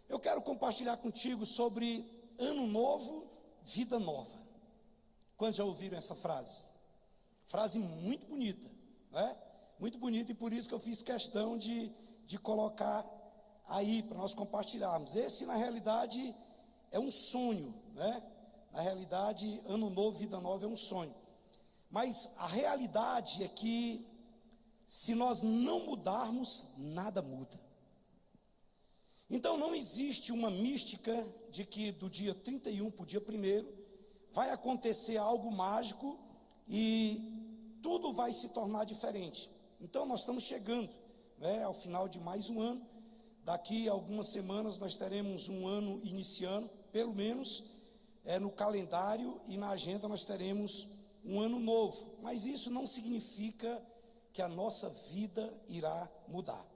Eu quero compartilhar contigo sobre ano novo, vida nova. Quantos já ouviram essa frase? Frase muito bonita, não é? Muito bonita, e por isso que eu fiz questão de colocar aí para nós compartilharmos. Esse, na realidade, é um sonho, né? Na realidade, ano novo, vida nova é um sonho. Mas a realidade é que, se nós não mudarmos, nada muda. Então não existe uma mística de que do dia 31 para o dia 1º vai acontecer algo mágico e tudo vai se tornar diferente. Então nós estamos chegando, né, ao final de mais um ano. Daqui a algumas semanas nós teremos um ano iniciando, pelo menos no calendário e na agenda nós teremos um ano novo. Mas isso não significa que a nossa vida irá mudar.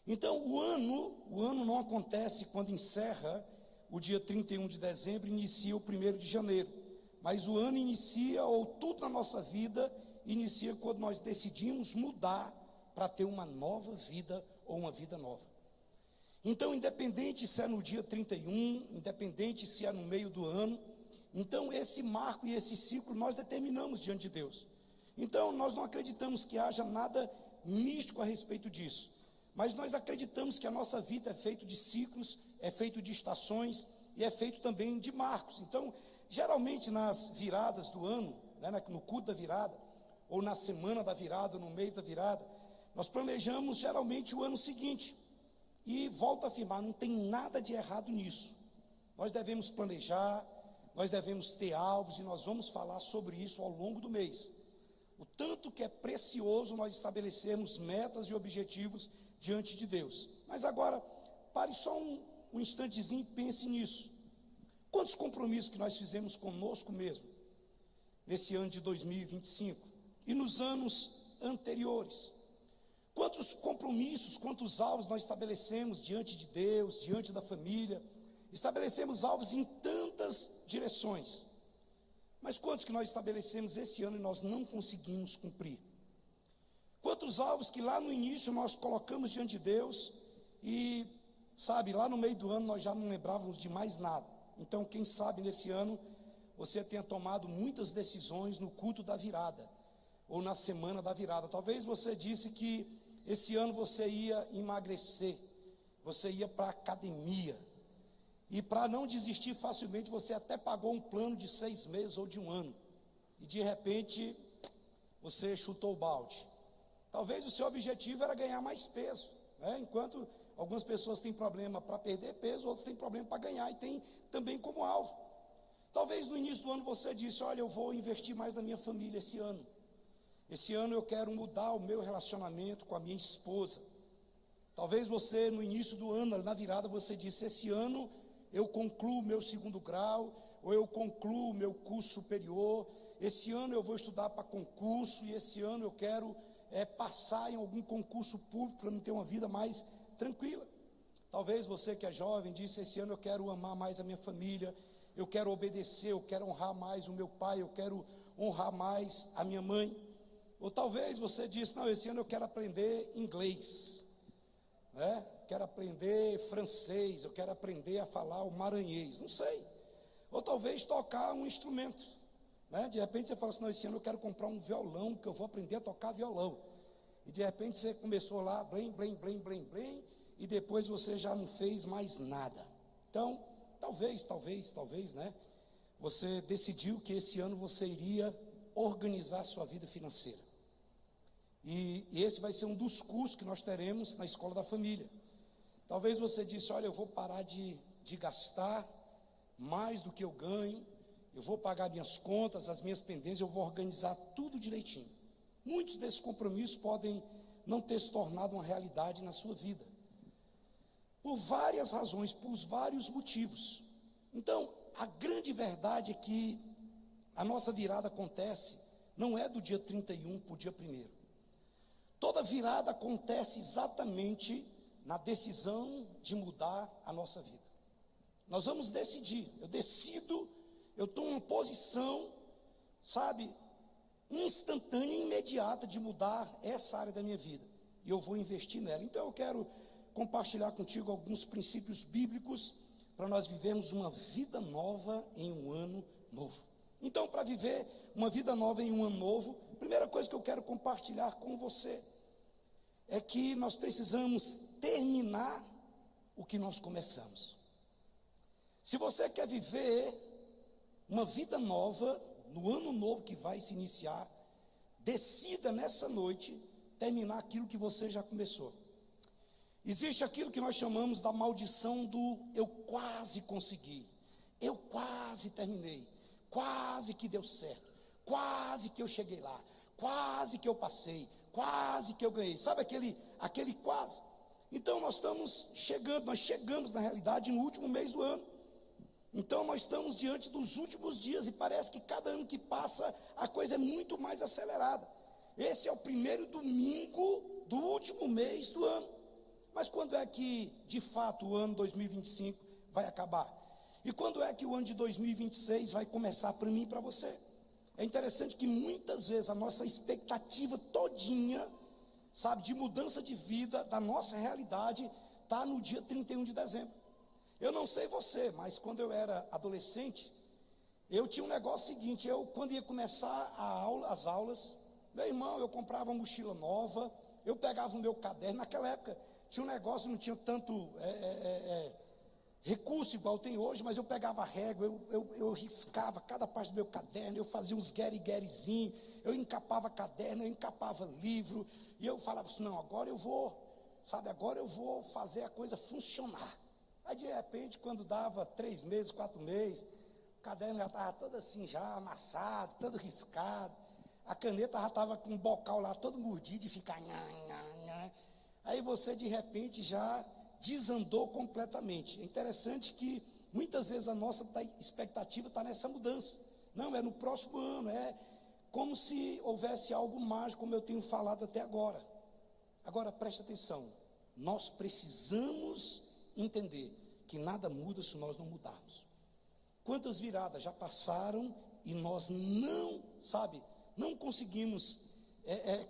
Então o ano não acontece quando encerra o dia 31 de dezembro, inicia o 1º de janeiro. Mas o ano inicia, ou tudo na nossa vida inicia quando nós decidimos mudar para ter uma nova vida ou uma vida nova. Então, independente se é no dia 31, independente se é no meio do ano, então esse marco e esse ciclo nós determinamos diante de Deus. Então nós não acreditamos que haja nada místico a respeito disso, mas nós acreditamos que a nossa vida é feita de ciclos, é feito de estações e é feito também de marcos. Então, geralmente nas viradas do ano, né, no culto da virada, ou na semana da virada, ou no mês da virada, nós planejamos geralmente o ano seguinte. E volto a afirmar, não tem nada de errado nisso. Nós devemos planejar, nós devemos ter alvos, e nós vamos falar sobre isso ao longo do mês. O tanto que é precioso nós estabelecermos metas e objetivos diante de Deus. Mas agora, pare só um instantezinho e pense nisso. Quantos compromissos que nós fizemos conosco mesmo, nesse ano de 2025, e nos anos anteriores? Quantos compromissos, quantos alvos nós estabelecemos diante de Deus, diante da família? Estabelecemos alvos em tantas direções. Mas quantos que nós estabelecemos esse ano e nós não conseguimos cumprir? Quantos alvos que lá no início nós colocamos diante de Deus e, sabe, lá no meio do ano nós já não lembrávamos de mais nada. Então, quem sabe nesse ano você tenha tomado muitas decisões no culto da virada, ou na semana da virada. Talvez você disse que esse ano você ia emagrecer, você ia para a academia, e para não desistir facilmente, você até pagou um plano de 6 meses ou de um ano, e de repente, você chutou o balde. Talvez o seu objetivo era ganhar mais peso, né? Enquanto algumas pessoas têm problema para perder peso, outros têm problema para ganhar, e tem também como alvo. Talvez no início do ano você disse: olha, eu vou investir mais na minha família esse ano. Esse ano eu quero mudar o meu relacionamento com a minha esposa. Talvez você no início do ano, na virada, você disse: esse ano eu concluo o meu 2º grau, ou eu concluo o meu curso superior, esse ano eu vou estudar para concurso, e esse ano eu quero passar em algum concurso público para me ter uma vida mais tranquila. Talvez você que é jovem disse: esse ano eu quero amar mais a minha família, eu quero obedecer, eu quero honrar mais o meu pai, eu quero honrar mais a minha mãe. Ou talvez você disse: não, esse ano eu quero aprender inglês, né? Quero aprender francês, eu quero aprender a falar o maranhês, não sei. Ou talvez tocar um instrumento, né? De repente você fala assim: não, esse ano eu quero comprar um violão, que eu vou aprender a tocar violão. E de repente você começou lá, blém, blém, blém, blém, blém, e depois você já não fez mais nada. Então, talvez, né? Você decidiu que esse ano você iria organizar a sua vida financeira. E esse vai ser um dos cursos que nós teremos na Escola da Família. Talvez você disse: olha, eu vou parar de gastar mais do que eu ganho, eu vou pagar minhas contas, as minhas pendências, eu vou organizar tudo direitinho. Muitos desses compromissos podem não ter se tornado uma realidade na sua vida, por várias razões, por vários motivos. Então, a grande verdade é que a nossa virada acontece, não é do dia 31 para o dia 1º. Toda virada acontece exatamente na decisão de mudar a nossa vida. Nós vamos decidir, eu decido, eu tomo uma posição, sabe, instantânea e imediata de mudar essa área da minha vida, e eu vou investir nela. Então eu quero compartilhar contigo alguns princípios bíblicos para nós vivermos uma vida nova em um ano novo. Então, para viver uma vida nova em um ano novo, a primeira coisa que eu quero compartilhar com você é que nós precisamos terminar o que nós começamos. Se você quer viver uma vida nova no ano novo que vai se iniciar, decida nessa noite terminar aquilo que você já começou. Existe aquilo que nós chamamos da maldição do eu quase consegui, eu quase terminei, quase que deu certo, quase que eu cheguei lá, quase que eu passei, quase que eu ganhei. Sabe aquele quase? Então nós chegamos na realidade no último mês do ano. Então nós estamos diante dos últimos dias e parece que cada ano que passa a coisa é muito mais acelerada. Esse é o primeiro domingo do último mês do ano. Mas quando é que de fato o ano 2025 vai acabar? E quando é que o ano de 2026 vai começar para mim e para você? É interessante que muitas vezes a nossa expectativa todinha, sabe, de mudança de vida, da nossa realidade, está no dia 31 de dezembro. Eu não sei você, mas quando eu era adolescente, eu tinha um negócio seguinte, quando ia começar as aulas, meu irmão, eu comprava uma mochila nova, eu pegava o meu caderno, naquela época tinha um negócio, não tinha tanto recurso igual tem hoje, mas eu pegava a régua, eu riscava cada parte do meu caderno, eu fazia uns gueri-guerizinhos, eu encapava caderno, eu encapava livro, e eu falava assim, não, agora eu vou fazer a coisa funcionar. Aí de repente, quando dava 3 meses, 4 meses, o caderno já estava todo assim, já amassado, todo riscado, a caneta já estava com um bocal lá todo mordido e ficar nha. Aí você de repente já desandou completamente. É interessante que muitas vezes a nossa expectativa está nessa mudança. Não, é no próximo ano, é como se houvesse algo mágico, como eu tenho falado até agora. Agora preste atenção, nós precisamos entender que nada muda se nós não mudarmos. Quantas viradas já passaram e nós não conseguimos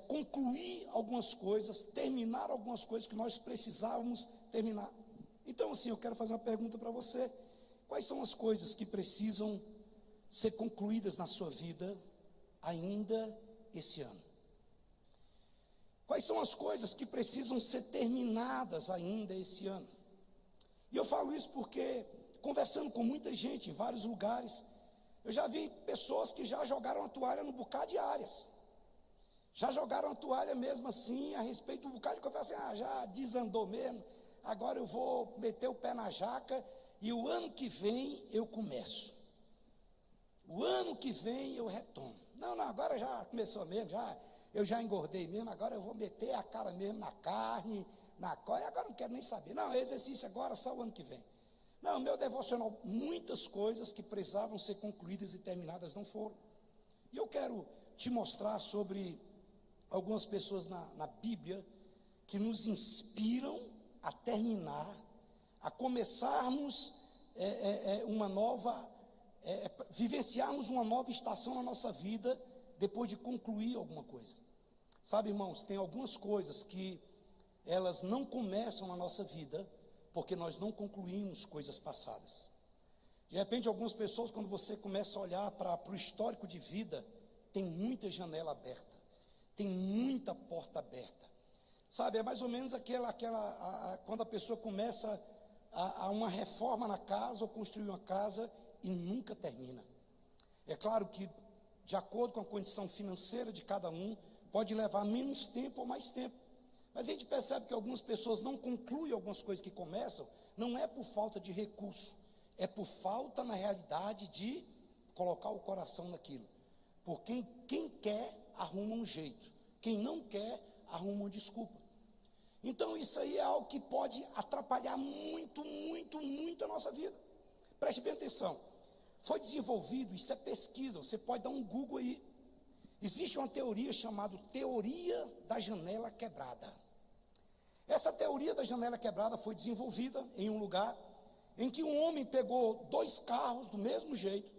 concluir algumas coisas, terminar algumas coisas que nós precisávamos terminar. Então assim, eu quero fazer uma pergunta para você: quais são as coisas que precisam ser concluídas na sua vida ainda esse ano? Quais são as coisas que precisam ser terminadas ainda esse ano? E eu falo isso porque, conversando com muita gente em vários lugares, eu já vi pessoas que já jogaram a toalha no bocado de áreas. Já jogaram a toalha mesmo assim, a respeito do bocado de coisa, assim, já desandou mesmo, agora eu vou meter o pé na jaca e o ano que vem eu começo. O ano que vem eu retomo. Não, agora já começou mesmo, eu já engordei mesmo, agora eu vou meter a cara mesmo na carne, agora não quero nem saber. Não, exercício agora só o ano que vem. Não, meu devocional, muitas coisas que precisavam ser concluídas e terminadas não foram. E eu quero te mostrar sobre algumas pessoas na Bíblia que nos inspiram a terminar, a começarmos vivenciarmos uma nova estação na nossa vida depois de concluir alguma coisa. Sabe, irmãos, tem algumas coisas que elas não começam na nossa vida porque nós não concluímos coisas passadas. De repente, algumas pessoas, quando você começa a olhar para o histórico de vida, tem muita janela aberta, tem muita porta aberta. Sabe, é mais ou menos quando a pessoa começa a uma reforma na casa ou construir uma casa e nunca termina. É claro que, de acordo com a condição financeira de cada um, pode levar menos tempo ou mais tempo. Mas a gente percebe que algumas pessoas não concluem algumas coisas que começam, não é por falta de recurso, é por falta, na realidade, de colocar o coração naquilo. Porque quem quer, arruma um jeito. Quem não quer, arruma uma desculpa. Então isso aí é algo que pode atrapalhar muito a nossa vida. Preste bem atenção. Foi desenvolvido, isso é pesquisa, você pode dar um Google aí. Existe uma teoria chamada teoria da janela quebrada. Essa teoria da janela quebrada foi desenvolvida em um lugar em que um homem pegou 2 carros do mesmo jeito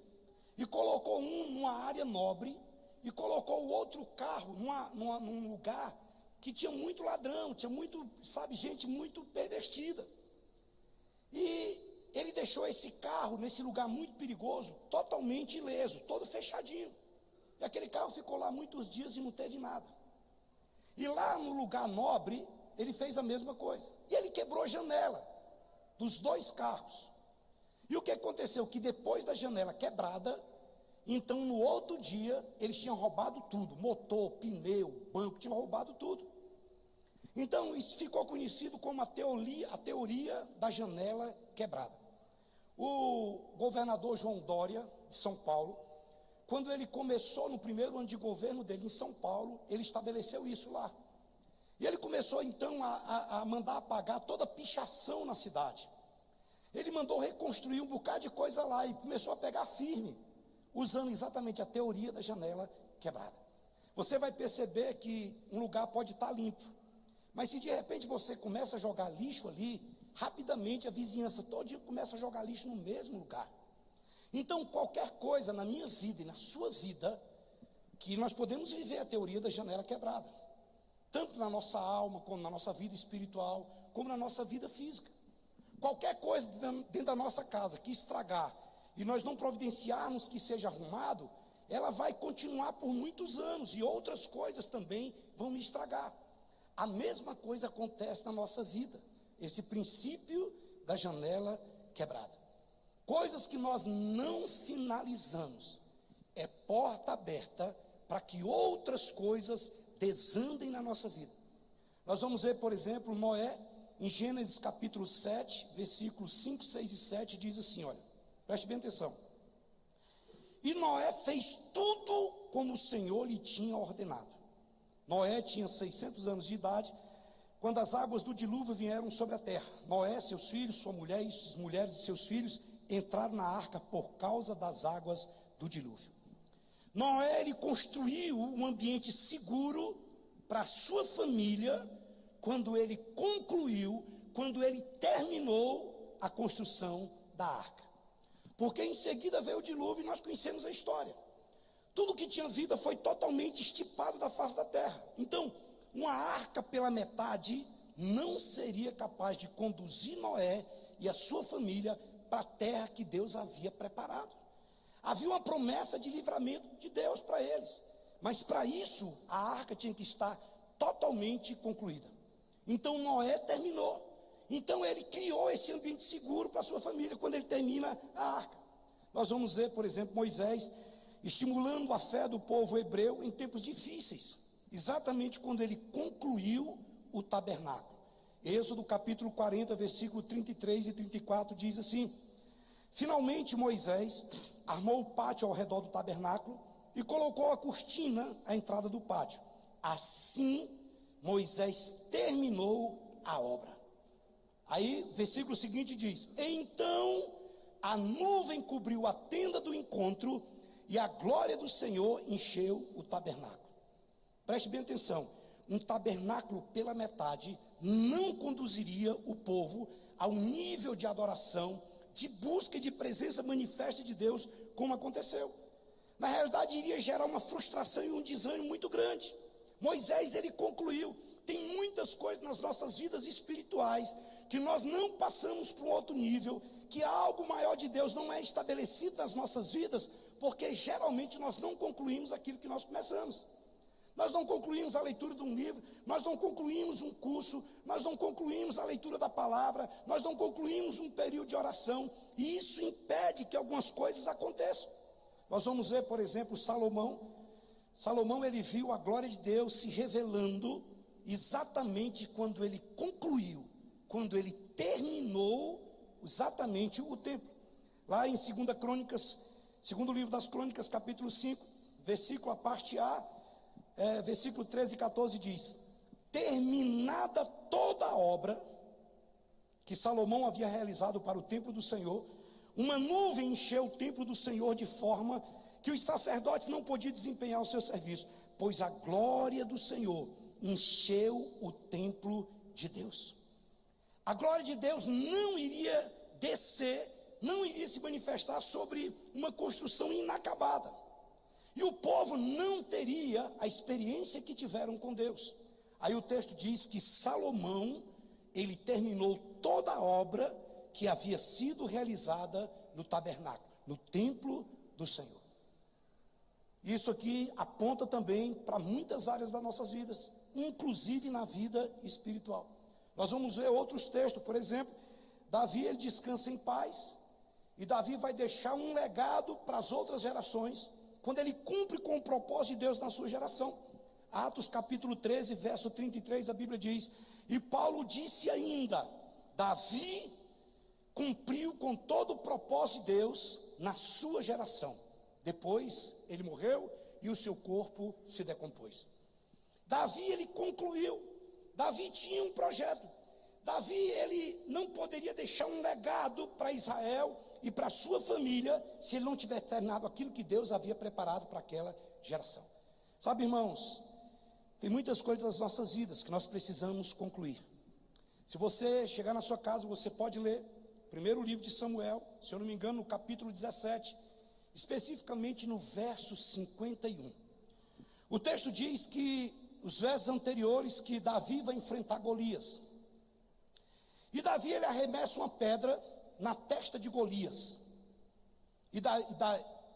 e colocou um numa área nobre e colocou o outro carro num lugar que tinha muito ladrão, tinha muito, sabe, gente muito pervertida. E ele deixou esse carro nesse lugar muito perigoso, totalmente ileso, todo fechadinho. E aquele carro ficou lá muitos dias e não teve nada. E lá no lugar nobre, ele fez a mesma coisa. E ele quebrou a janela dos 2 carros. E o que aconteceu? Que depois da janela quebrada, então no outro dia, eles tinham roubado tudo. Motor, pneu, banco, tinham roubado tudo. Então isso ficou conhecido como a teoria da janela quebrada. O governador João Dória, de São Paulo, quando ele começou no primeiro ano de governo dele em São Paulo, ele estabeleceu isso lá. E ele começou então a mandar apagar toda a pichação na cidade. Ele mandou reconstruir um bocado de coisa lá e começou a pegar firme, usando exatamente a teoria da janela quebrada. Você vai perceber que um lugar pode estar limpo, mas se de repente você começa a jogar lixo ali, rapidamente a vizinhança todinha começa a jogar lixo no mesmo lugar. Então qualquer coisa na minha vida e na sua vida, que nós podemos viver a teoria da janela quebrada, tanto na nossa alma, como na nossa vida espiritual, como na nossa vida física. Qualquer coisa dentro da nossa casa que estragar, e nós não providenciarmos que seja arrumado, ela vai continuar por muitos anos, e outras coisas também vão me estragar. A mesma coisa acontece na nossa vida, esse princípio da janela quebrada. Coisas que nós não finalizamos, é porta aberta para que outras coisas desandem na nossa vida. Nós vamos ver, por exemplo, Noé, em Gênesis capítulo 7, versículos 5, 6 e 7, diz assim, olha, preste bem atenção. E Noé fez tudo como o Senhor lhe tinha ordenado. Noé tinha 600 anos de idade, quando as águas do dilúvio vieram sobre a terra. Noé, seus filhos, sua mulher e as mulheres de seus filhos entraram na arca por causa das águas do dilúvio. Noé, ele construiu um ambiente seguro para a sua família, quando ele concluiu, quando ele terminou a construção da arca. Porque em seguida veio o dilúvio e nós conhecemos a história. Tudo que tinha vida foi totalmente estipado da face da terra. Então, uma arca pela metade não seria capaz de conduzir Noé e a sua família para a terra que Deus havia preparado. Havia uma promessa de livramento de Deus para eles, mas para isso a arca tinha que estar totalmente concluída. Então Noé terminou. Então ele criou esse ambiente seguro para a sua família quando ele termina a arca. Nós vamos ver, por exemplo, Moisés estimulando a fé do povo hebreu em tempos difíceis, exatamente quando ele concluiu o tabernáculo. Êxodo capítulo 40, versículo 33 e 34 diz assim: finalmente Moisés armou o pátio ao redor do tabernáculo e colocou a cortina à entrada do pátio. Assim Moisés terminou a obra. Aí, versículo seguinte diz: então a nuvem cobriu a tenda do encontro e a glória do Senhor encheu o tabernáculo. Preste bem atenção, um tabernáculo pela metade não conduziria o povo ao nível de adoração, de busca e de presença manifesta de Deus, como aconteceu. Na realidade, iria gerar uma frustração e um desânimo muito grande. Moisés, ele concluiu. Tem muitas coisas nas nossas vidas espirituais que nós não passamos para um outro nível, que algo maior de Deus não é estabelecido nas nossas vidas, porque geralmente nós não concluímos aquilo que nós começamos. Nós não concluímos a leitura de um livro, nós não concluímos um curso, nós não concluímos a leitura da palavra, nós não concluímos um período de oração, e isso impede que algumas coisas aconteçam. Nós vamos ver, por exemplo, Salomão. Salomão, ele viu a glória de Deus se revelando exatamente quando ele concluiu, quando ele terminou exatamente o templo. Lá em 2 Crônicas, segundo livro das Crônicas, capítulo 5, versículo a parte A, versículo 13 e 14 diz: terminada toda a obra que Salomão havia realizado para o templo do Senhor, uma nuvem encheu o templo do Senhor de forma que os sacerdotes não podiam desempenhar o seu serviço, pois a glória do Senhor encheu o templo de Deus. A glória de Deus não iria descer, não iria se manifestar sobre uma construção inacabada. E o povo não teria a experiência que tiveram com Deus. Aí o texto diz que Salomão, ele terminou toda a obra que havia sido realizada no tabernáculo, no templo do Senhor. Isso aqui aponta também para muitas áreas das nossas vidas, inclusive na vida espiritual. Nós vamos ver outros textos, por exemplo, Davi, ele descansa em paz, e Davi vai deixar um legado para as outras gerações, quando ele cumpre com o propósito de Deus na sua geração. Atos capítulo 13, verso 33, a Bíblia diz: e Paulo disse ainda, Davi cumpriu com todo o propósito de Deus na sua geração. Depois ele morreu e o seu corpo se decompôs. Davi, ele concluiu. Davi tinha um projeto. Davi, ele não poderia deixar um legado para Israel e para sua família se ele não tivesse terminado aquilo que Deus havia preparado para aquela geração. Sabe, irmãos, tem muitas coisas nas nossas vidas que nós precisamos concluir. Se você chegar na sua casa, você pode ler o primeiro livro de Samuel, se eu não me engano, no capítulo 17, especificamente no verso 51. O texto diz que, os versos anteriores, que Davi vai enfrentar Golias. E Davi, ele arremessa uma pedra na testa de Golias. E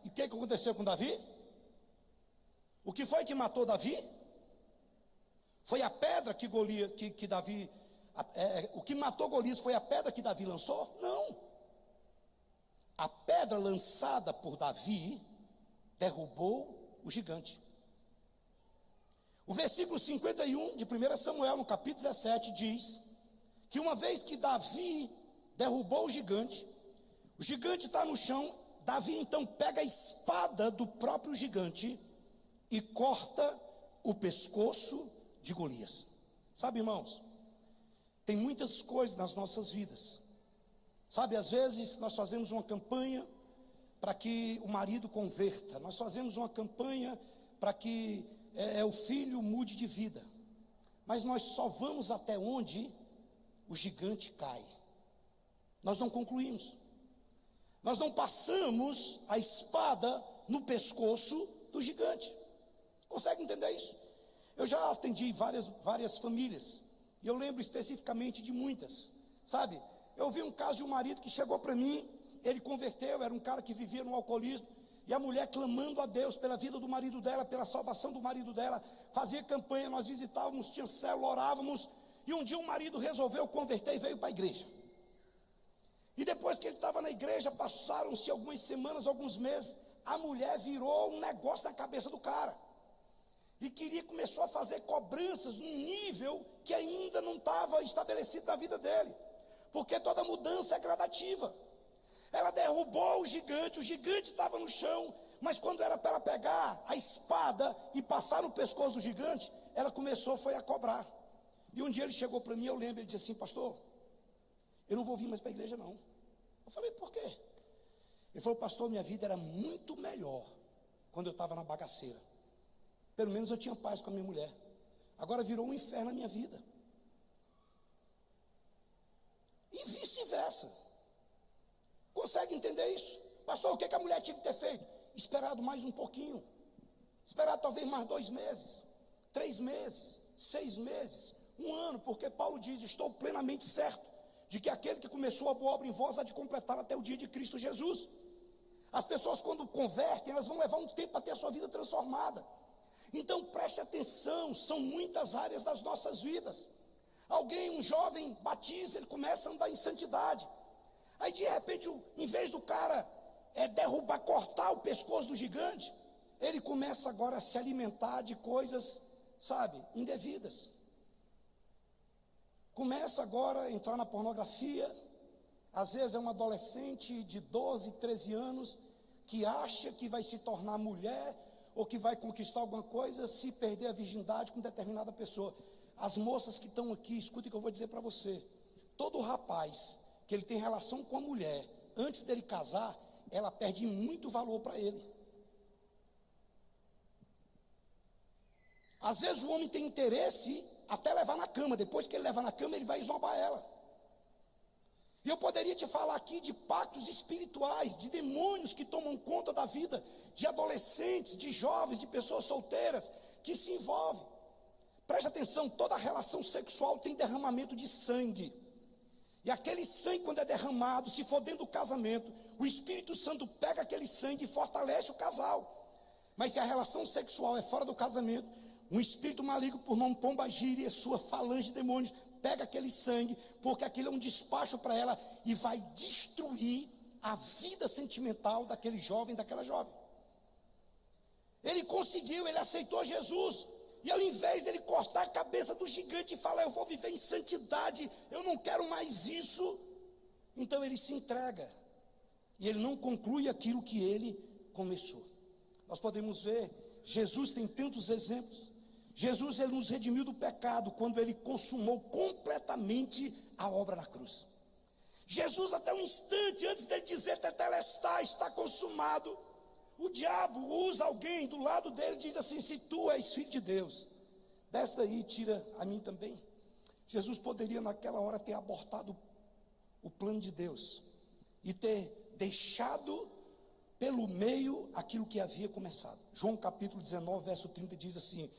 o que aconteceu com Davi? O que foi que matou Davi? Foi a pedra que Davi... o que matou Golias foi a pedra que Davi lançou? Não. A pedra lançada por Davi derrubou o gigante. O versículo 51 de 1 Samuel, no capítulo 17, diz que uma vez que Davi derrubou o gigante está no chão, Davi então pega a espada do próprio gigante e corta o pescoço de Golias. Sabe, irmãos, tem muitas coisas nas nossas vidas. Sabe, às vezes nós fazemos uma campanha para que o marido converta, nós fazemos uma campanha para que o filho mude de vida, mas nós só vamos até onde o gigante cai. Nós não concluímos, nós não passamos a espada no pescoço do gigante. Consegue entender isso? Eu já atendi várias famílias, e eu lembro especificamente de muitas, sabe? Eu vi um caso de um marido que chegou para mim, ele converteu, era um cara que vivia no alcoolismo, e a mulher clamando a Deus pela vida do marido dela, pela salvação do marido dela, fazia campanha, nós visitávamos, tinha célula, orávamos, e um dia o marido resolveu converter e veio para a igreja. E depois que ele estava na igreja, passaram-se algumas semanas, alguns meses, a mulher virou um negócio na cabeça do cara, e começou a fazer cobranças num nível que ainda não estava estabelecido na vida dele, porque toda mudança é gradativa. Ela derrubou o gigante estava no chão, mas quando era para ela pegar a espada e passar no pescoço do gigante, ela começou a cobrar. E um dia ele chegou para mim, eu lembro, ele disse assim: pastor, eu não vou vir mais para a igreja não. Eu falei: por quê? Ele falou: pastor, minha vida era muito melhor quando eu estava na bagaceira, pelo menos eu tinha paz com a minha mulher, agora virou um inferno na minha vida. E vice-versa. Consegue entender isso? Pastor, o que a mulher tinha que ter feito? Esperado mais um pouquinho, esperado talvez mais 2 meses, 3 meses, 6 meses, 1 ano, porque Paulo diz: estou plenamente certo de que aquele que começou a boa obra em vós há de completar até o dia de Cristo Jesus. As pessoas, quando convertem, elas vão levar um tempo para ter a sua vida transformada. Então preste atenção, são muitas áreas das nossas vidas. Um jovem batiza, ele começa a andar em santidade. Aí de repente, em vez do cara derrubar, cortar o pescoço do gigante, ele começa agora a se alimentar de coisas, sabe, indevidas. Começa agora a entrar na pornografia. Às vezes é um adolescente de 12, 13 anos que acha que vai se tornar mulher ou que vai conquistar alguma coisa se perder a virgindade com determinada pessoa. As moças que estão aqui, escutem o que eu vou dizer para você. Todo rapaz que ele tem relação com a mulher, antes dele casar, ela perde muito valor para ele. Às vezes o homem tem interesse até levar na cama, depois que ele leva na cama, ele vai esnobar ela. E eu poderia te falar aqui de pactos espirituais, de demônios que tomam conta da vida de adolescentes, de jovens, de pessoas solteiras, que se envolvem. Preste atenção, toda relação sexual tem derramamento de sangue. E aquele sangue, quando é derramado, se for dentro do casamento, o Espírito Santo pega aquele sangue e fortalece o casal. Mas se a relação sexual é fora do casamento, um espírito maligno por nome Pombagira e sua falange de demônios pega aquele sangue, porque aquilo é um despacho para ela e vai destruir a vida sentimental daquele jovem, daquela jovem. Ele conseguiu, ele aceitou Jesus. E ao invés dele cortar a cabeça do gigante e falar, eu vou viver em santidade, eu não quero mais isso, então ele se entrega. E ele não conclui aquilo que ele começou. Nós podemos ver, Jesus tem tantos exemplos. Jesus, ele nos redimiu do pecado quando ele consumou completamente a obra na cruz. Jesus, até um instante antes dele dizer tetelestai, está consumado, o diabo usa alguém do lado dele e diz assim, se tu és filho de Deus, desce daí, tira a mim também. Jesus poderia naquela hora ter abortado o plano de Deus e ter deixado pelo meio aquilo que havia começado. João capítulo 19, verso 30 diz assim,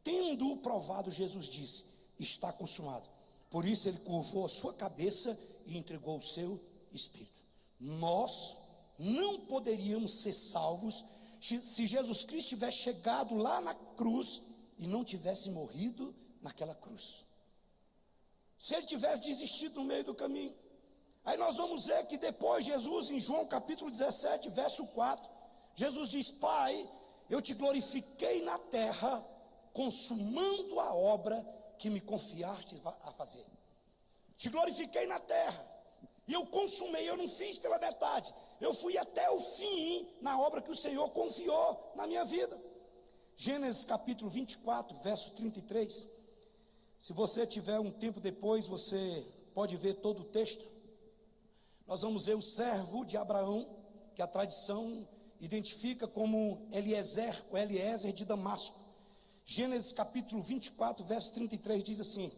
tendo-o provado, Jesus disse, está consumado. Por isso ele curvou a sua cabeça e entregou o seu espírito. Nós não poderíamos ser salvos se Jesus Cristo tivesse chegado lá na cruz e não tivesse morrido naquela cruz. Se ele tivesse desistido no meio do caminho. Aí nós vamos ver que depois Jesus, em João capítulo 17, verso 4, Jesus diz, Pai, eu te glorifiquei na terra, consumando a obra que me confiaste a fazer. Te glorifiquei na terra. E eu consumei, eu não fiz pela metade. Eu fui até o fim na obra que o Senhor confiou na minha vida. Gênesis capítulo 24, verso 33. Se você tiver um tempo depois, você pode ver todo o texto. Nós vamos ver o servo de Abraão, que a tradição identifica como Eliezer, o Eliezer de Damasco. Gênesis capítulo 24, verso 33 diz assim,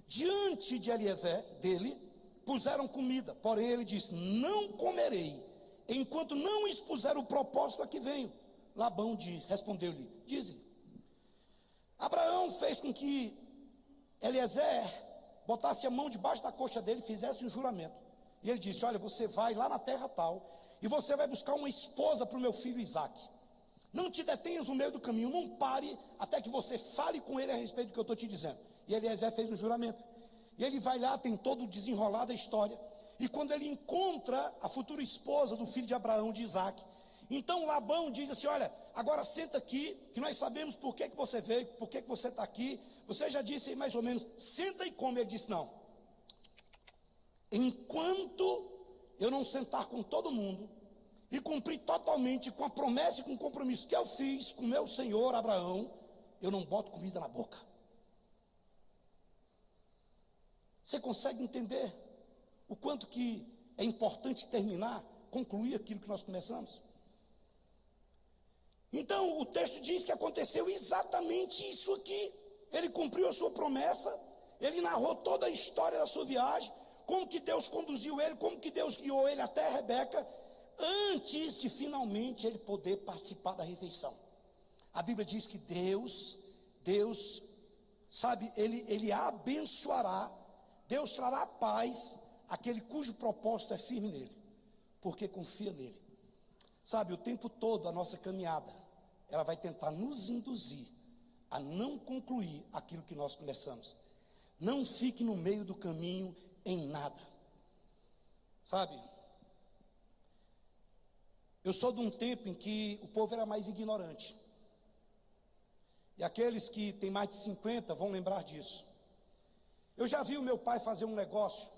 diante de Eliezer, dele, puseram comida, porém ele disse, não comerei, enquanto não expuser o propósito a que venho. Labão respondeu-lhe, dize. Abraão fez com que Eliezer botasse a mão debaixo da coxa dele e fizesse um juramento. E ele disse, olha, você vai lá na terra tal, e você vai buscar uma esposa para o meu filho Isaque. Não te detenhas no meio do caminho, não pare até que você fale com ele a respeito do que eu estou te dizendo. E Eliezer fez um juramento. E ele vai lá, tem todo o desenrolar da história. E quando ele encontra a futura esposa do filho de Abraão, de Isaque, então Labão diz assim, olha, agora senta aqui, que nós sabemos por que você veio, por que você está aqui. Você já disse aí mais ou menos, senta e come. Ele disse, não. Enquanto eu não sentar com todo mundo e cumprir totalmente com a promessa e com o compromisso que eu fiz com meu senhor Abraão, eu não boto comida na boca. Você consegue entender o quanto que é importante terminar, concluir aquilo que nós começamos? Então o texto diz que aconteceu exatamente isso aqui. Ele cumpriu a sua promessa, ele narrou toda a história da sua viagem, como que Deus conduziu ele, como que Deus guiou ele até Rebeca, antes de finalmente ele poder participar da refeição. A Bíblia diz que Deus, sabe, ele abençoará, Deus trará paz àquele cujo propósito é firme nele, porque confia nele. Sabe, o tempo todo a nossa caminhada, ela vai tentar nos induzir a não concluir aquilo que nós começamos. Não fique no meio do caminho em nada. Sabe, eu sou de um tempo em que o povo era mais ignorante. E aqueles que têm mais de 50 vão lembrar disso. Eu já vi o meu pai fazer um negócio,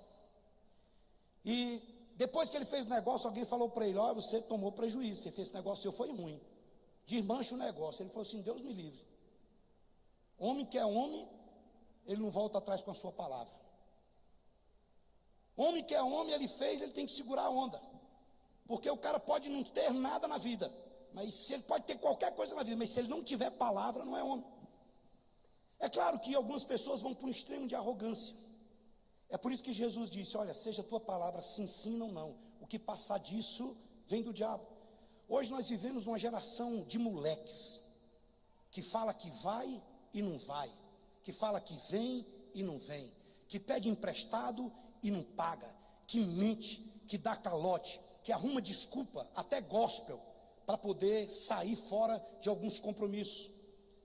e depois que ele fez o negócio, alguém falou para ele, olha, você tomou prejuízo, você fez esse negócio seu, foi ruim, desmancha o negócio. Ele falou assim, Deus me livre, homem que é homem, ele não volta atrás com a sua palavra. Homem que é homem, ele fez, ele tem que segurar a onda, porque o cara pode não ter nada na vida, mas se ele pode ter qualquer coisa na vida, mas se ele não tiver palavra, não é homem. É claro que algumas pessoas vão para um extremo de arrogância. É por isso que Jesus disse, olha, seja a tua palavra sim, sim, não, não. O que passar disso vem do diabo. Hoje nós vivemos numa geração de moleques, que fala que vai e não vai, que fala que vem e não vem, que pede emprestado e não paga, que mente, que dá calote, que arruma desculpa, até gospel, para poder sair fora de alguns compromissos.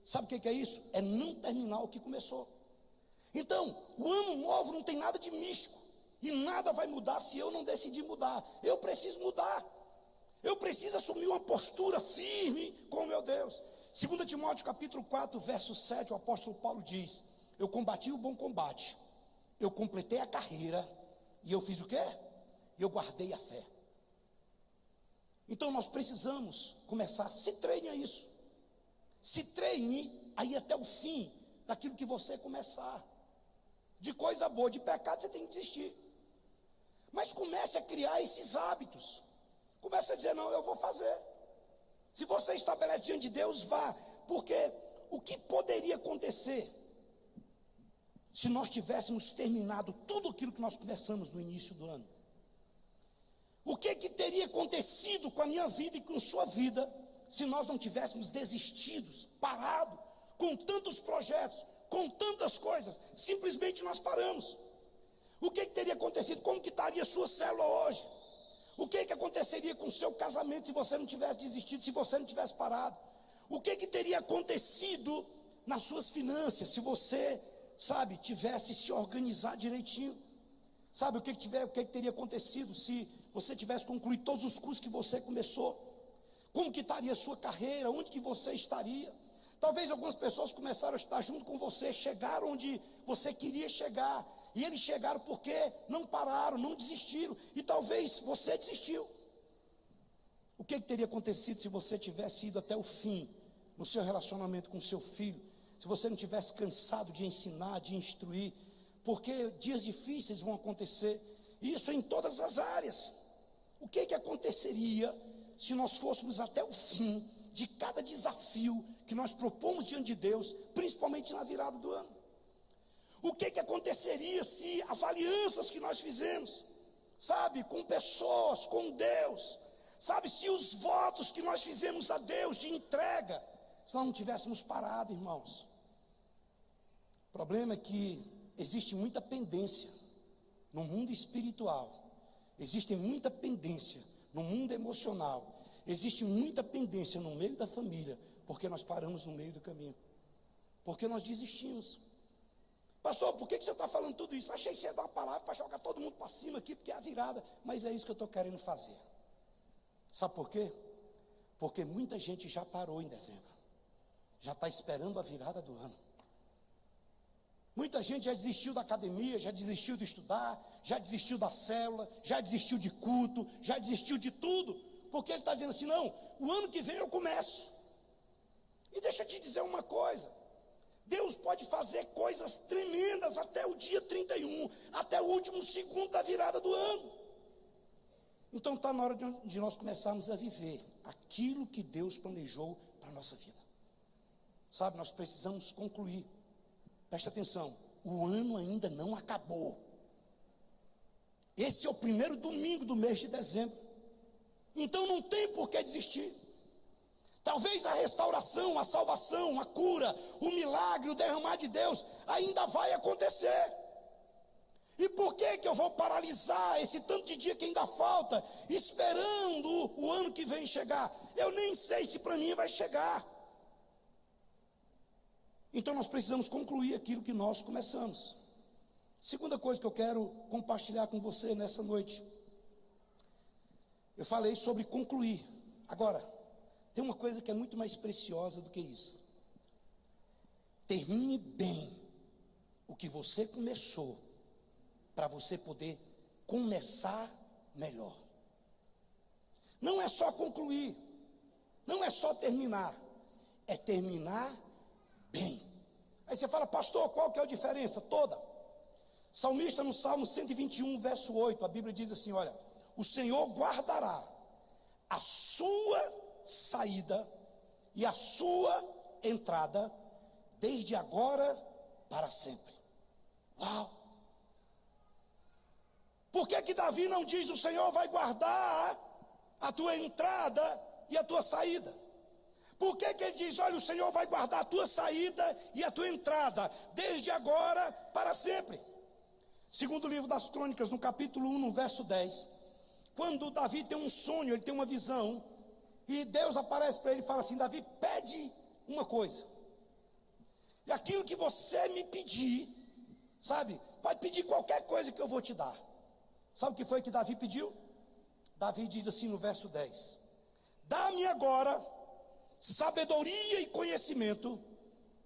Sabe o que é isso? É não terminar o que começou. Então, o ano novo não tem nada de místico, e nada vai mudar se eu não decidir mudar. Eu preciso mudar, eu preciso assumir uma postura firme com o meu Deus. 2 Timóteo capítulo 4, verso 7, o apóstolo Paulo diz: eu combati o bom combate, eu completei a carreira, e eu fiz o quê? Eu guardei a fé. Então nós precisamos começar, se treine a isso, se treine a ir até o fim daquilo que você começar. De coisa boa, de pecado você tem que desistir, mas comece a criar esses hábitos, comece a dizer: não, eu vou fazer. Se você estabelece diante de Deus, vá, porque o que poderia acontecer se nós tivéssemos terminado tudo aquilo que nós começamos no início do ano? O que teria acontecido com a minha vida e com sua vida se nós não tivéssemos desistido, parado, com tantos projetos, com tantas coisas? Simplesmente nós paramos. O que teria acontecido? Como que estaria a sua célula hoje? O que aconteceria com o seu casamento se você não tivesse desistido, se você não tivesse parado? O que teria acontecido nas suas finanças se você, tivesse se organizado direitinho? O que teria acontecido se você tivesse concluído todos os cursos que você começou? Como que estaria a sua carreira? Onde que você estaria? Talvez algumas pessoas começaram a estar junto com você, chegaram onde você queria chegar, e eles chegaram porque não pararam, não desistiram, e talvez você desistiu. O que teria acontecido se você tivesse ido até o fim no seu relacionamento com seu filho? Se você não tivesse cansado de ensinar, de instruir? Porque dias difíceis vão acontecer, e isso em todas as áreas. O que aconteceria se nós fôssemos até o fim de cada desafio que nós propomos diante de Deus, principalmente na virada do ano? O que aconteceria se as alianças que nós fizemos, com pessoas, com Deus, se os votos que nós fizemos a Deus de entrega, se nós não tivéssemos parado, irmãos? O problema é que existe muita pendência no mundo espiritual, existe muita pendência no mundo emocional, existe muita pendência no meio da família, porque nós paramos no meio do caminho, porque nós desistimos. Pastor, por que você está falando tudo isso? Achei que você ia dar uma palavra para jogar todo mundo para cima aqui, porque é a virada, mas é isso que eu estou querendo fazer. Sabe por quê? Porque muita gente já parou em dezembro, já está esperando a virada do ano. Muita gente já desistiu da academia, já desistiu de estudar, já desistiu da célula, já desistiu de culto, já desistiu de tudo, porque ele está dizendo assim: não, o ano que vem eu começo. E deixa eu te dizer uma coisa: Deus pode fazer coisas tremendas até o dia 31, até o último segundo da virada do ano. Então está na hora de nós começarmos a viver aquilo que Deus planejou para a nossa vida. Nós precisamos concluir. Presta atenção, o ano ainda não acabou. Esse é o primeiro domingo do mês de dezembro. Então não tem por que desistir. Talvez a restauração, a salvação, a cura, o milagre, o derramar de Deus ainda vai acontecer. E por que eu vou paralisar esse tanto de dia que ainda falta, esperando o ano que vem chegar? Eu nem sei se para mim vai chegar. Então nós precisamos concluir aquilo que nós começamos. Segunda coisa que eu quero compartilhar com você nessa noite. Eu falei sobre concluir. Agora, tem uma coisa que é muito mais preciosa do que isso. Termine bem o que você começou, para você poder começar melhor. Não é só concluir, não é só terminar, é terminar bem. Aí você fala: pastor, qual que é a diferença? Toda. Salmista no Salmo 121, verso 8, a Bíblia diz assim: olha, o Senhor guardará a sua saída e a sua entrada, desde agora para sempre. Uau! Por que Davi não diz: o Senhor vai guardar a tua entrada e a tua saída? Por que que ele diz, olha, o Senhor vai guardar a tua saída e a tua entrada, desde agora para sempre? Segundo livro das Crônicas, no capítulo 1, no verso 10, quando Davi tem um sonho, ele tem uma visão, e Deus aparece para ele e fala assim, Davi, pede uma coisa, e aquilo que você me pedir, sabe, pode pedir qualquer coisa que eu vou te dar. Sabe o que foi que Davi pediu? Davi diz assim no verso 10, dá-me agora sabedoria e conhecimento,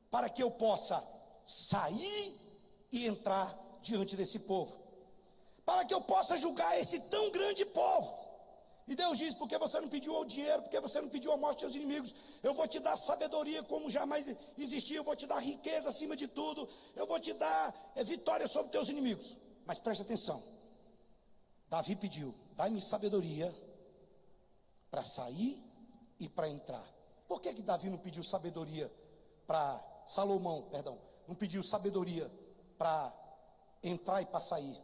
para que eu possa sair e entrar diante desse povo, para que eu possa julgar esse tão grande povo. E Deus diz, porque você não pediu o dinheiro, porque você não pediu a morte dos seus inimigos, eu vou te dar sabedoria como jamais existiu, eu vou te dar riqueza acima de tudo, eu vou te dar vitória sobre teus inimigos. Mas preste atenção, Davi pediu, dai-me sabedoria para sair e para entrar. Por que que Davi não pediu sabedoria para Salomão, não pediu sabedoria para entrar e para sair?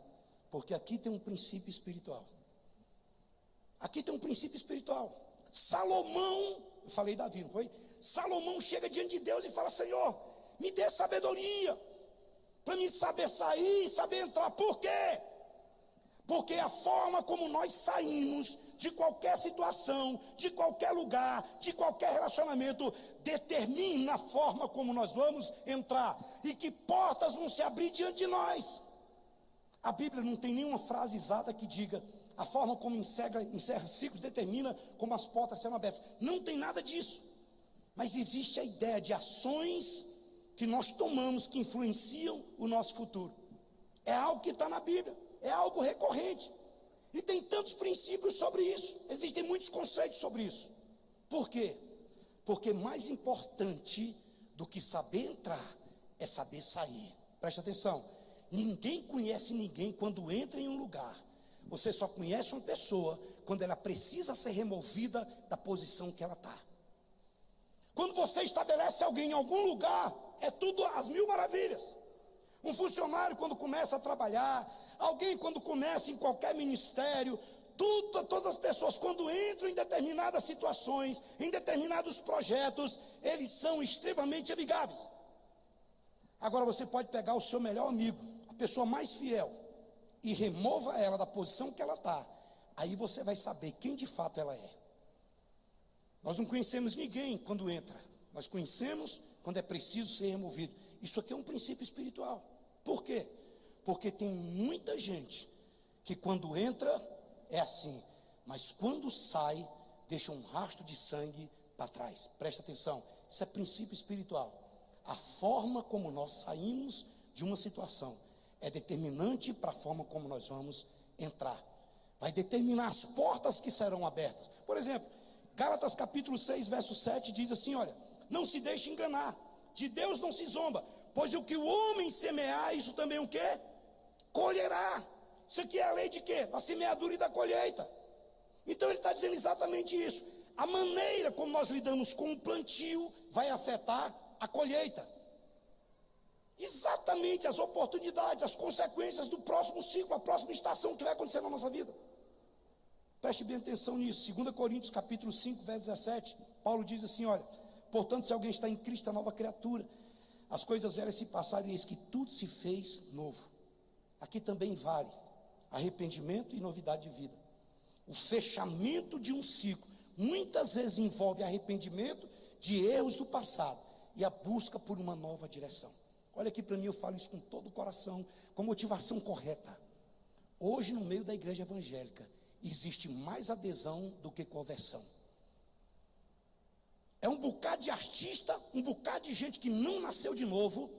Porque aqui tem um princípio espiritual. Aqui tem um princípio espiritual. Salomão, eu falei Davi, não foi? Salomão chega diante de Deus e fala, Senhor, me dê sabedoria, para mim saber sair e saber entrar. Por quê? Porque a forma como nós saímos de qualquer situação, de qualquer lugar, de qualquer relacionamento, determina a forma como nós vamos entrar, e que portas vão se abrir diante de nós. A Bíblia não tem nenhuma frase exata que diga, a forma como encerra ciclos determina como as portas serão abertas. Não tem nada disso. Mas existe a ideia de ações que nós tomamos que influenciam o nosso futuro. É algo que está na Bíblia, é algo recorrente. E tem tantos princípios sobre isso. Existem muitos conceitos sobre isso. Por quê? Porque mais importante do que saber entrar é saber sair. Preste atenção. Ninguém conhece ninguém quando entra em um lugar. Você só conhece uma pessoa quando ela precisa ser removida da posição que ela está. Quando você estabelece alguém em algum lugar, é tudo às mil maravilhas. Um funcionário quando começa a trabalhar, alguém quando começa em qualquer ministério, todas as pessoas quando entram em determinadas situações, em determinados projetos, eles são extremamente amigáveis. Agora você pode pegar o seu melhor amigo, a pessoa mais fiel, e remova ela da posição que ela está, aí você vai saber quem de fato ela é. Nós não conhecemos ninguém quando entra, nós conhecemos quando é preciso ser removido. Isso aqui é um princípio espiritual. Por quê? Porque tem muita gente que quando entra é assim, mas quando sai deixa um rastro de sangue para trás. Presta atenção, isso é princípio espiritual. A forma como nós saímos de uma situação é determinante para a forma como nós vamos entrar. Vai determinar as portas que serão abertas. Por exemplo, Gálatas capítulo 6, verso 7 diz assim, olha, não se deixe enganar, de Deus não se zomba, pois o que o homem semear, isso também o quê? Colherá. Isso aqui é a lei de quê? Da semeadura e da colheita. Então ele está dizendo exatamente isso. A maneira como nós lidamos com o plantio vai afetar a colheita. Exatamente as oportunidades, as consequências do próximo ciclo, a próxima estação que vai acontecer na nossa vida. Preste bem atenção nisso. 2 Coríntios capítulo 5, verso 17, Paulo diz assim, olha, portanto, se alguém está em Cristo, é nova criatura. As coisas velhas se passaram e eis que tudo se fez novo. Aqui também vale arrependimento e novidade de vida. O fechamento de um ciclo muitas vezes envolve arrependimento de erros do passado e a busca por uma nova direção. Olha aqui para mim, eu falo isso com todo o coração, com motivação correta. Hoje no meio da igreja evangélica existe mais adesão do que conversão. É um bocado de artista, um bocado de gente que não nasceu de novo,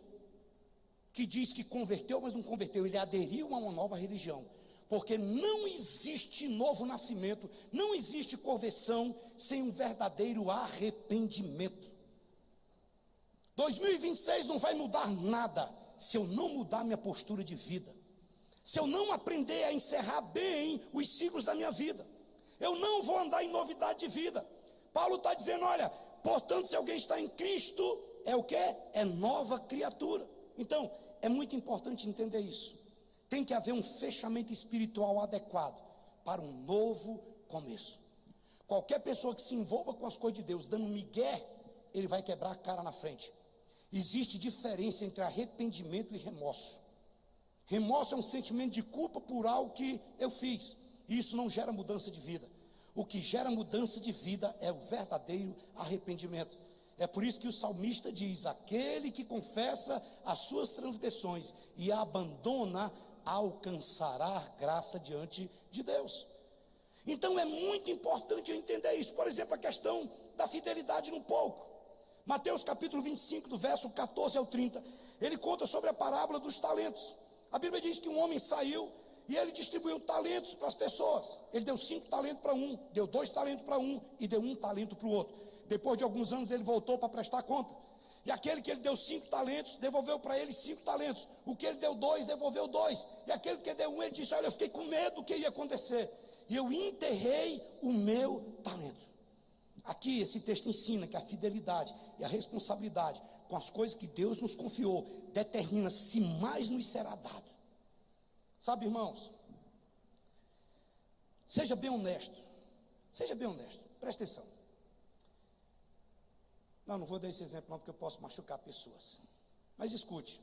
que diz que converteu, mas não converteu, ele aderiu a uma nova religião. Porque não existe novo nascimento, não existe conversão sem um verdadeiro arrependimento. 2026 não vai mudar nada se eu não mudar minha postura de vida, se eu não aprender a encerrar bem os ciclos da minha vida. Eu não vou andar em novidade de vida. Paulo está dizendo, olha, portanto, se alguém está em Cristo, é o que? É nova criatura. Então, é muito importante entender isso. Tem que haver um fechamento espiritual adequado para um novo começo. Qualquer pessoa que se envolva com as coisas de Deus, dando migué, ele vai quebrar a cara na frente. Existe diferença entre arrependimento e remorso. Remorso é um sentimento de culpa por algo que eu fiz, e isso não gera mudança de vida. O que gera mudança de vida é o verdadeiro arrependimento. É por isso que o salmista diz: aquele que confessa as suas transgressões e a abandona, alcançará graça diante de Deus. Então é muito importante eu entender isso. Por exemplo, a questão da fidelidade no pouco. Mateus capítulo 25, do verso 14 ao 30, ele conta sobre a parábola dos talentos. A Bíblia diz que um homem saiu e ele distribuiu talentos para as pessoas. Ele deu 5 talentos para um, deu 2 talentos para um e deu 1 talento para o outro. Depois de alguns anos ele voltou para prestar conta. E aquele que ele deu 5 talentos, devolveu para ele 5 talentos. O que ele deu 2, devolveu 2. E aquele que deu 1, ele disse: olha, eu fiquei com medo do que ia acontecer, e eu enterrei o meu talento. Aqui esse texto ensina que a fidelidade e a responsabilidade com as coisas que Deus nos confiou determina se mais nos será dado. Sabe, irmãos, seja bem honesto, presta atenção. Não vou dar esse exemplo não, porque eu posso machucar pessoas. Mas escute,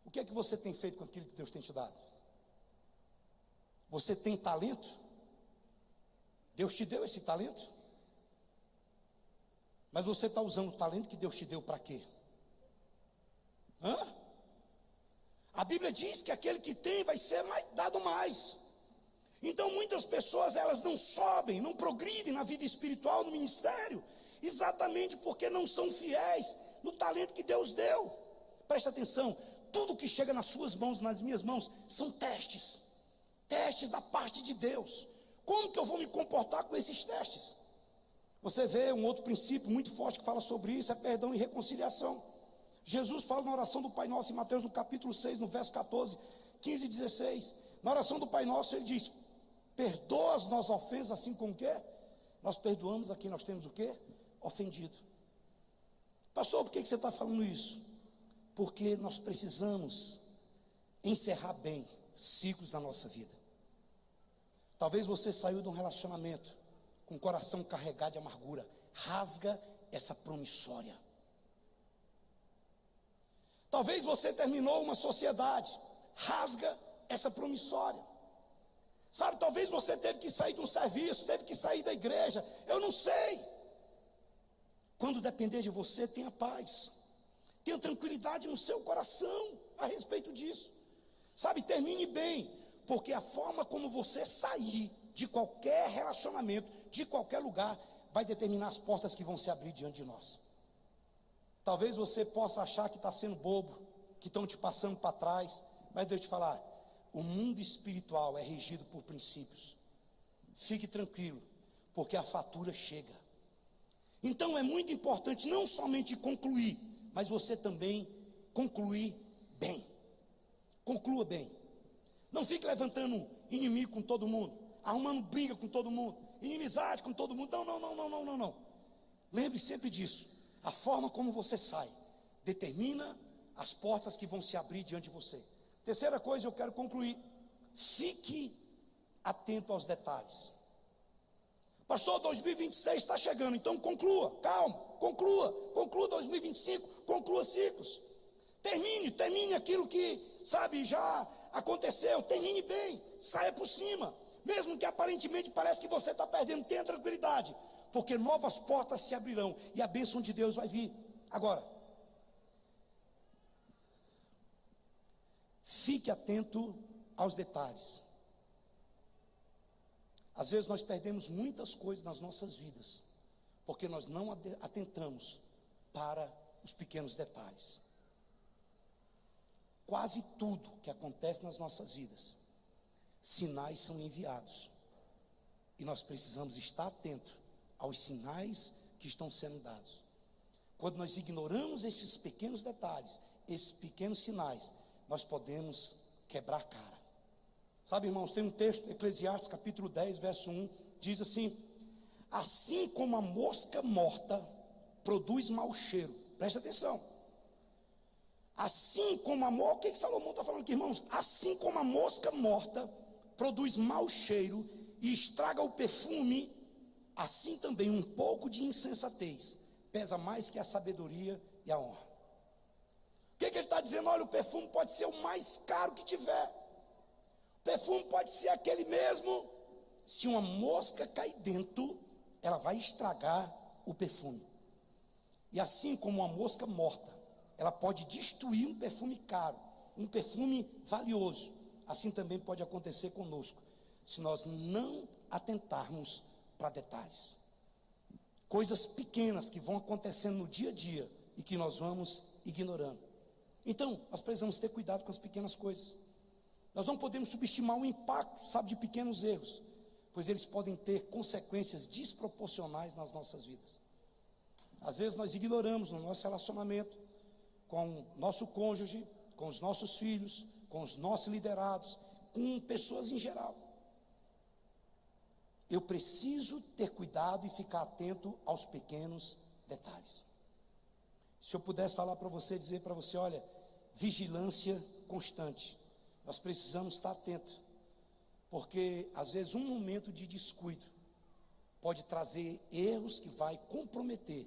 o que é que você tem feito com aquilo que Deus tem te dado? Você tem talento? Deus te deu esse talento? Mas você está usando o talento que Deus te deu para quê? A Bíblia diz que aquele que tem vai ser dado mais. Então muitas pessoas, elas não sobem, não progridem na vida espiritual, no ministério, exatamente porque não são fiéis no talento que Deus deu. Presta atenção, tudo que chega nas suas mãos, nas minhas mãos, são testes da parte de Deus. Como que eu vou me comportar com esses testes? Você vê um outro princípio muito forte que fala sobre isso, é perdão e reconciliação. Jesus fala na oração do Pai Nosso em Mateus no capítulo 6, no verso 14, 15 e 16. Na oração do Pai Nosso ele diz: perdoa as nossas ofensas, assim como o quê? Nós perdoamos a quem nós temos o quê? Ofendido. Pastor, por que você está falando isso? Porque nós precisamos encerrar bem ciclos na nossa vida. Talvez você saiu de um relacionamento com o coração carregado de amargura. Rasga essa promissória. Talvez você terminou uma sociedade. Rasga essa promissória. Sabe, talvez você teve que sair de um serviço, teve que sair da igreja. Eu não sei. Quando depender de você, tenha paz. Tenha tranquilidade no seu coração a respeito disso. Sabe, termine bem, porque a forma como você sair de qualquer relacionamento, de qualquer lugar, vai determinar as portas que vão se abrir diante de nós. Talvez você possa achar que está sendo bobo, que estão te passando para trás, mas deixa eu te falar, o mundo espiritual é regido por princípios. Fique tranquilo, porque a fatura chega. Então é muito importante não somente concluir, mas você também concluir bem. Conclua bem. Não fique levantando inimigo com todo mundo, arrumando briga com todo mundo, inimizade com todo mundo. Não. Lembre sempre disso. A forma como você sai determina as portas que vão se abrir diante de você. Terceira coisa, eu quero concluir. Fique atento aos detalhes. Pastor, 2026 está chegando, então conclua, calma, conclua 2025, conclua ciclos. Termine aquilo que, sabe, já aconteceu, termine bem, saia por cima. Mesmo que aparentemente parece que você está perdendo, tenha tranquilidade, porque novas portas se abrirão e a bênção de Deus vai vir. Agora, fique atento aos detalhes. Às vezes nós perdemos muitas coisas nas nossas vidas, porque nós não atentamos para os pequenos detalhes. Quase tudo que acontece nas nossas vidas, sinais são enviados, e nós precisamos estar atentos aos sinais que estão sendo dados. Quando nós ignoramos esses pequenos detalhes, esses pequenos sinais, nós podemos quebrar a cara. Sabe, irmãos, tem um texto, Eclesiastes capítulo 10, verso 1, diz assim: assim como a mosca morta produz mau cheiro, presta atenção, assim como a mosca, o que Salomão está falando aqui, irmãos? Assim como a mosca morta produz mau cheiro e estraga o perfume, assim também um pouco de insensatez pesa mais que a sabedoria e a honra. O que ele está dizendo? Olha, o perfume pode ser o mais caro que tiver. O perfume pode ser aquele mesmo. Se uma mosca cair dentro, ela vai estragar o perfume. E assim como uma mosca morta, ela pode destruir um perfume caro, um perfume valioso. Assim também pode acontecer conosco, se nós não atentarmos para detalhes. Coisas pequenas que vão acontecendo no dia a dia e que nós vamos ignorando. Então, nós precisamos ter cuidado com as pequenas coisas. Nós não podemos subestimar o impacto, de pequenos erros, pois eles podem ter consequências desproporcionais nas nossas vidas. Às vezes nós ignoramos no nosso relacionamento com o nosso cônjuge, com os nossos filhos, com os nossos liderados, com pessoas em geral. Eu preciso ter cuidado e ficar atento aos pequenos detalhes. Se eu pudesse falar para você, dizer para você, olha, vigilância constante. Nós precisamos estar atentos, porque às vezes um momento de descuido pode trazer erros que vai comprometer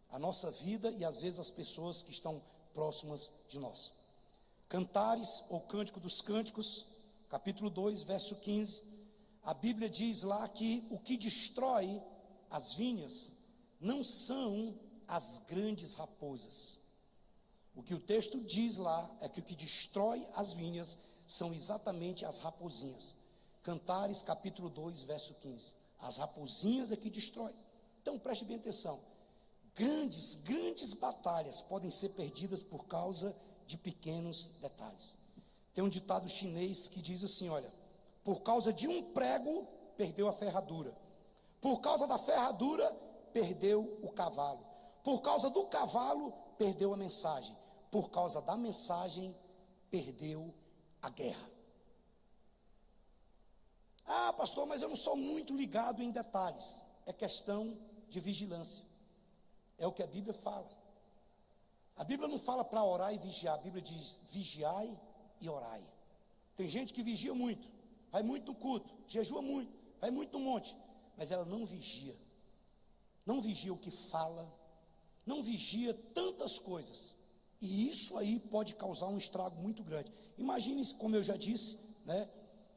a nossa vida e às vezes as pessoas que estão próximas de nós. Cantares, ou Cântico dos Cânticos, capítulo 2, verso 15, a Bíblia diz lá que o que destrói as vinhas não são as grandes raposas. O que o texto diz lá é que o que destrói as vinhas são exatamente as raposinhas. Cantares, capítulo 2, verso 15. As raposinhas é que destrói. Então preste bem atenção. Grandes batalhas podem ser perdidas por causa de pequenos detalhes. Tem um ditado chinês que diz assim, olha, por causa de um prego, perdeu a ferradura. Por causa da ferradura, perdeu o cavalo. Por causa do cavalo, perdeu a mensagem. Por causa da mensagem, perdeu a guerra. Ah, pastor, mas eu não sou muito ligado em detalhes. É questão de vigilância. É o que a Bíblia fala. A Bíblia não fala para orar e vigiar. A Bíblia diz, vigiai e orai. Tem gente que vigia muito, vai muito no culto, jejua muito, vai muito no monte, mas ela não vigia. Não vigia o que fala, não vigia tantas coisas. E isso aí pode causar um estrago muito grande. Imagine, como eu já disse,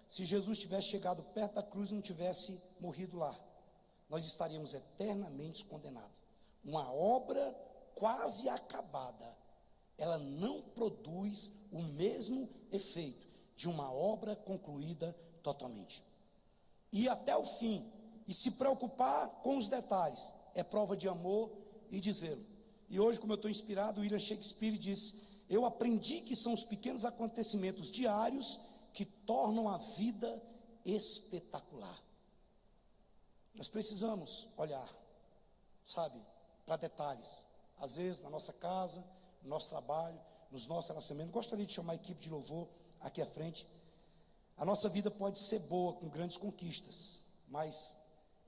se Jesus tivesse chegado perto da cruz e não tivesse morrido lá, nós estaríamos eternamente condenados. Uma obra quase acabada, ela não produz o mesmo efeito de uma obra concluída totalmente. Ir até o fim e se preocupar com os detalhes é prova de amor e de zelo. E hoje, como eu estou inspirado, William Shakespeare disse: eu aprendi que são os pequenos acontecimentos diários que tornam a vida espetacular. Nós precisamos olhar, para detalhes. Às vezes na nossa casa, no nosso trabalho, nos nossos relacionamentos. Gostaria de chamar a equipe de louvor aqui à frente. A nossa vida pode ser boa, com grandes conquistas, mas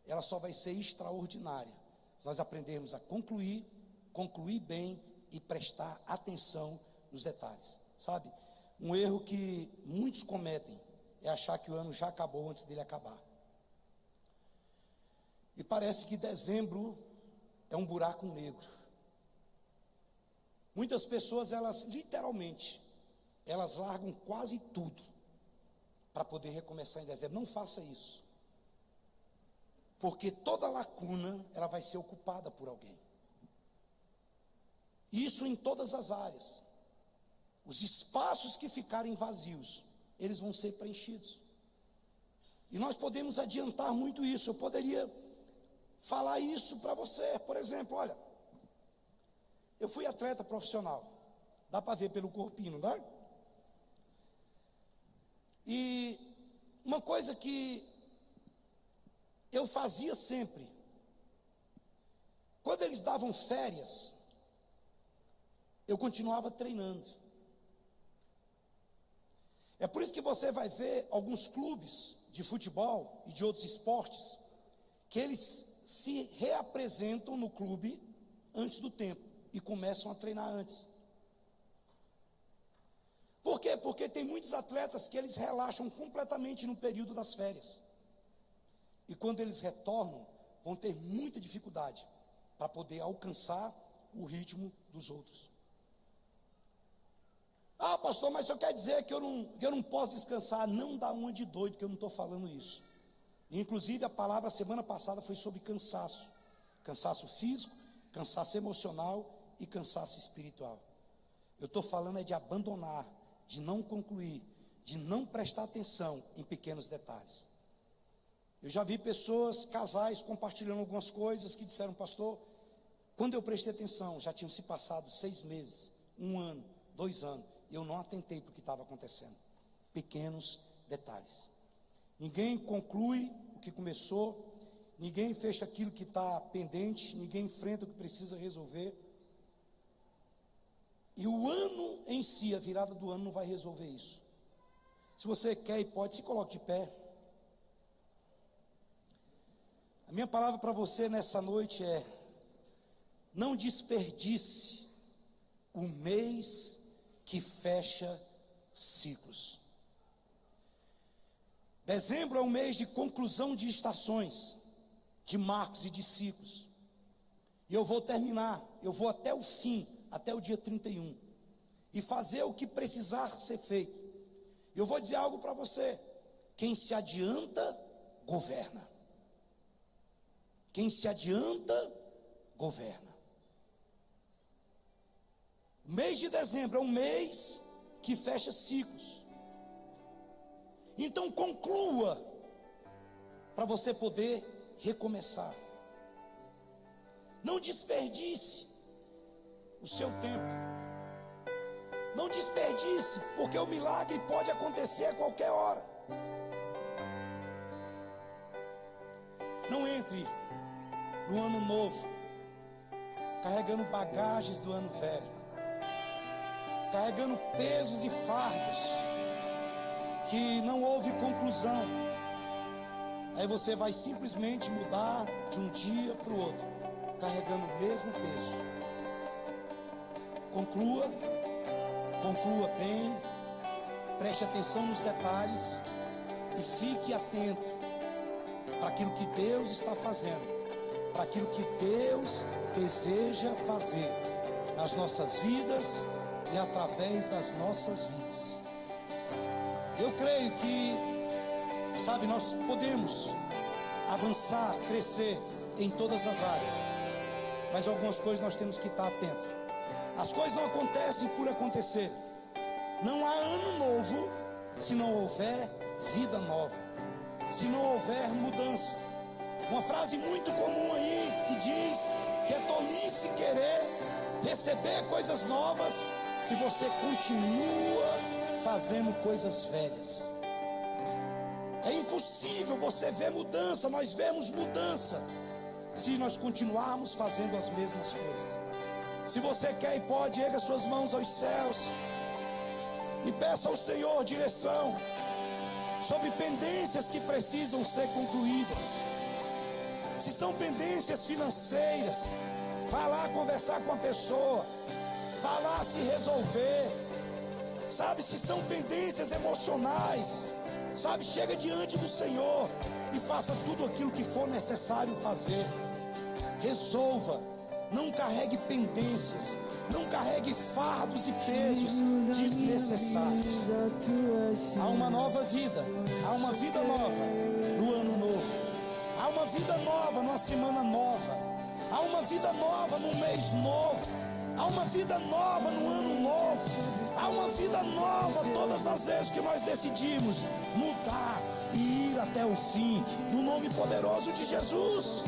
ela só vai ser extraordinária se nós aprendermos a concluir bem e prestar atenção nos detalhes. Um erro que muitos cometem é achar que o ano já acabou antes dele acabar. E parece que dezembro é um buraco negro. Muitas pessoas, elas literalmente, elas largam quase tudo para poder recomeçar em dezembro. Não faça isso, porque toda lacuna, ela vai ser ocupada por alguém. Isso em todas as áreas. Os espaços que ficarem vazios, eles vão ser preenchidos. E nós podemos adiantar muito isso. Eu poderia falar isso para você. Por exemplo, olha, eu fui atleta profissional. Dá para ver pelo corpinho, não dá? E uma coisa que eu fazia sempre, quando eles davam férias, eu continuava treinando. É por isso que você vai ver alguns clubes de futebol e de outros esportes, que eles se reapresentam no clube antes do tempo e começam a treinar antes. Por quê? Porque tem muitos atletas que eles relaxam completamente no período das férias. E quando eles retornam, vão ter muita dificuldade para poder alcançar o ritmo dos outros. Ah, pastor, mas só quer dizer que eu não posso descansar? Não dá uma de doido que eu não estou falando isso. Inclusive a palavra semana passada foi sobre cansaço. Cansaço físico, cansaço emocional e cansaço espiritual. Eu estou falando é de abandonar, de não concluir, de não prestar atenção em pequenos detalhes. Eu já vi pessoas, casais, compartilhando algumas coisas que disseram, pastor, quando eu prestei atenção, já tinham se passado 6 meses, 1 ano, 2 anos, e eu não atentei para o que estava acontecendo. Pequenos detalhes. Ninguém conclui o que começou, ninguém fecha aquilo que está pendente, ninguém enfrenta o que precisa resolver. E o ano em si, a virada do ano não vai resolver isso. Se você quer e pode, se coloque de pé. A minha palavra para você nessa noite é: não desperdice o mês que fecha ciclos. Dezembro é um mês de conclusão de estações, de marcos e de ciclos. E eu vou terminar, eu vou até o fim, até o dia 31, e fazer o que precisar ser feito. Eu vou dizer algo para você: quem se adianta, governa. Quem se adianta, governa. O mês de dezembro é um mês que fecha ciclos. Então conclua, para você poder recomeçar. Não desperdice o seu tempo. Não desperdice, porque o milagre pode acontecer a qualquer hora. Não entre no ano novo carregando bagagens do ano velho, carregando pesos e fardos que não houve conclusão. Aí você vai simplesmente mudar de um dia para o outro, carregando o mesmo peso. Conclua bem, preste atenção nos detalhes e fique atento para aquilo que Deus está fazendo, para aquilo que Deus deseja fazer nas nossas vidas e através das nossas vidas. Eu creio que, nós podemos avançar, crescer em todas as áreas, mas algumas coisas nós temos que estar atentos. As coisas não acontecem por acontecer. Não há ano novo se não houver vida nova, se não houver mudança. Uma frase muito comum aí que diz que é tolice querer receber coisas novas se você continua fazendo coisas velhas. É impossível você ver mudança, nós vemos mudança se nós continuarmos fazendo as mesmas coisas. Se você quer e pode, erga suas mãos aos céus e peça ao Senhor direção sobre pendências que precisam ser concluídas. Se são pendências financeiras, vá lá conversar com a pessoa, vá lá se resolver. Se são pendências emocionais, chega diante do Senhor e faça tudo aquilo que for necessário fazer. Resolva. Não carregue pendências, não carregue fardos e pesos desnecessários. Há uma nova vida, há uma vida nova no ano novo, há uma vida nova numa semana nova, há uma vida nova num mês novo, há uma vida nova no ano novo, há uma vida nova todas as vezes que nós decidimos mudar e ir até o fim, no nome poderoso de Jesus.